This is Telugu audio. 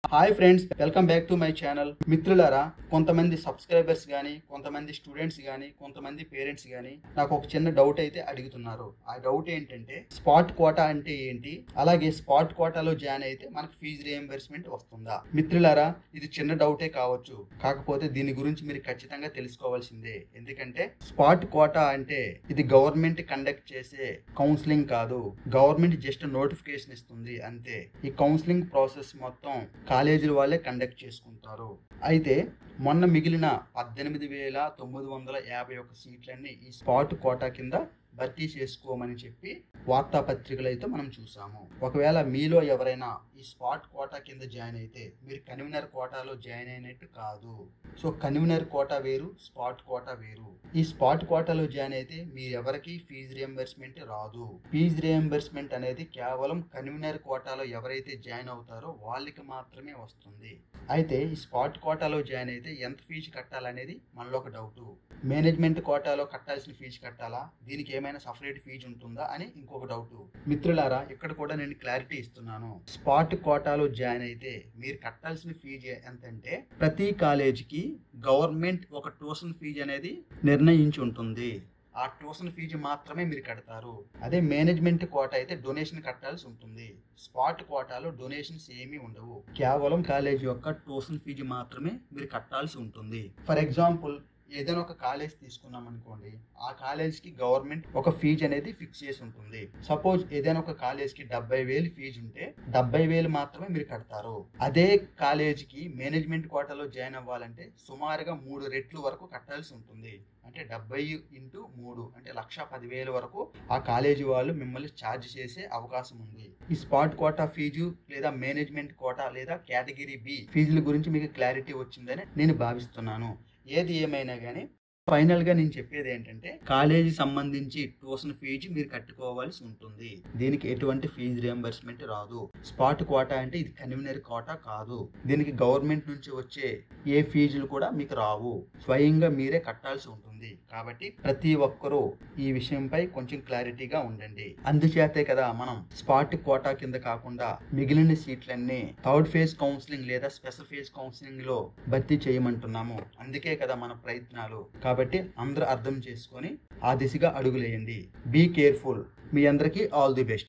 Hi friends, welcome back to my channel. మిత్రులారా, కొంతమంది సబ్స్క్రైబర్స్ కానీ, కొంతమంది స్టూడెంట్స్ కానీ, కొంతమంది పేరెంట్స్ కానీ నాకు ఒక చిన్న డౌట్ అయితే అడుగుతున్నారు. ఆ డౌట్ ఏంటంటే స్పాట్ కోటా అంటే ఏంటి, అలాగే స్పాట్ కోటాలో జాయిన్ అయితే మనకు ఫీజు రియంబర్స్మెంట్ వస్తుందా? మిత్రులారా, ఇది చిన్న డౌటే కావచ్చు, కాకపోతే దీని గురించి మీరు ఖచ్చితంగా తెలుసుకోవాల్సిందే. ఎందుకంటే స్పాట్ కోటా అంటే ఇది గవర్నమెంట్ కండక్ట్ చేసే కౌన్సిలింగ్ కాదు. గవర్నమెంట్ జస్ట్ నోటిఫికేషన్ ఇస్తుంది అంతే. ఈ కౌన్సిలింగ్ ప్రాసెస్ మొత్తం కాలేజీల వాళ్ళే కండక్ట్ చేసుకుంటారు. అయితే మొన్న మిగిలిన 18,951 సీట్లన్నీ ఈ స్పాట్ కోటా కింద భర్తీ చేసుకోమని చెప్పి వార్తాపత్రికలు అయితే మనం చూసాము. ఒకవేళ మీలో ఎవరైనా ఈ స్పాట్ కోటా కింద జాయిన్ అయితే మీరు కన్వీనర్ కోటాలో జాయిన్ అయినట్టు కాదు. సో కన్వీనర్ కోటా వేరు, స్పాట్ కోటా వేరు. ఈ స్పాట్ కోటాలో జాయిన్ అయితే మీరెవరికి ఫీజు రియంబర్స్మెంట్ రాదు. ఫీజు రియంబర్స్మెంట్ అనేది కేవలం కన్వీనర్ కోటాలో ఎవరైతే జాయిన్ అవుతారో వాళ్ళకి మాత్రమే వస్తుంది. అయితే ఈ స్పాట్ కోటాలో జాయిన్ అయితే ఎంత ఫీజు కట్టాలనేది మనలో ఒక డౌట్. మేనేజ్మెంట్ కోటాలో కట్టాల్సిన ఫీజు కట్టాలా, దీనికి ఏమైనా సపరేట్ ఫీజు ఉంటుందా అని ఇంకొక డౌట్. మిత్రులారా, ఇక్కడ కూడా నేను క్లారిటీ ఇస్తున్నాను. స్పాట్ కోటాలో జాయిన్ అయితే మీరు కట్టాల్సిన ఫీజు ఎంతంటే ప్రతి కాలేజీకి గవర్నమెంట్ ఒక ట్యూషన్ ఫీజు అనేది నిర్ణయించి ఉంటుంది. ఆ ట్యూషన్ ఫీజు మాత్రమే మీరు కడతారు. అదే మేనేజ్మెంట్ కోటా అయితే డొనేషన్ కట్టాల్సి ఉంటుంది. స్పాట్ కోటాలో డొనేషన్స్ ఏమీ ఉండవు. కేవలం కాలేజ్ యొక్క ట్యూషన్ ఫీజు మాత్రమే మీరు కట్టాల్సి ఉంటుంది. ఫర్ ఎగ్జాంపుల్, ఏదైనా ఒక కాలేజ్ తీసుకున్నాం అనుకోండి, ఆ కాలేజ్కి గవర్నమెంట్ ఒక ఫీజు అనేది ఫిక్స్ చేసి ఉంటుంది. సపోజ్ ఏదైనా ఒక కాలేజ్కి 70,000 ఫీజు ఉంటే 70,000 మాత్రమే మీరు కడతారు. అదే కాలేజ్కి మేనేజ్మెంట్ కోటాలో జాయిన్ అవ్వాలంటే సుమారుగా 3 రెట్లు వరకు కట్టాల్సి ఉంటుంది. అంటే 70 × 3 అంటే 1,10,000 వరకు ఆ కాలేజీ వాళ్ళు మిమ్మల్ని ఛార్జ్ చేసే అవకాశం ఉంది. ఈ స్పాట్ కోటా ఫీజు లేదా మేనేజ్మెంట్ కోటా లేదా కేటగిరీ బి ఫీజుల గురించి మీకు క్లారిటీ వచ్చిందని నేను భావిస్తున్నాను. ఏది ఏమైనా కానీ ఫైనల్గా నేను చెప్పేది ఏంటంటే కాలేజీ సంబంధించి ట్యూషన్ ఫీజు మీరు కట్టుకోవాల్సి ఉంటుంది. దీనికి ఎటువంటి ఫీజు రియంబర్స్మెంట్ రాదు. స్పాట్ కోటా అంటే ఇది కన్వీనర్ కోటా కాదు. దీనికి గవర్నమెంట్ నుంచి వచ్చే ఏ ఫీజులు కూడా మీకు రావు. స్వయంగా మీరే కట్టాల్సి ఉంటుంది. కాబట్టి ప్రతి ఒక్కరూ ఈ విషయంపై కొంచెం క్లారిటీగా ఉండండి. అందుచేతే కదా మనం స్పాట్ కోటా కింద కాకుండా మిగిలిన సీట్లన్నీ థర్డ్ ఫేజ్ కౌన్సిలింగ్ లేదా స్పెషల్ ఫేజ్ కౌన్సిలింగ్ లో భర్తీ చేయమంటున్నాము. అందుకే కదా మన ప్రయత్నాలు. కాబట్టి అందరూ అర్థం చేసుకొని ఆ దిశగా అడుగులేయండి. Be careful. మీ అందరికీ ఆల్ ది బెస్ట్.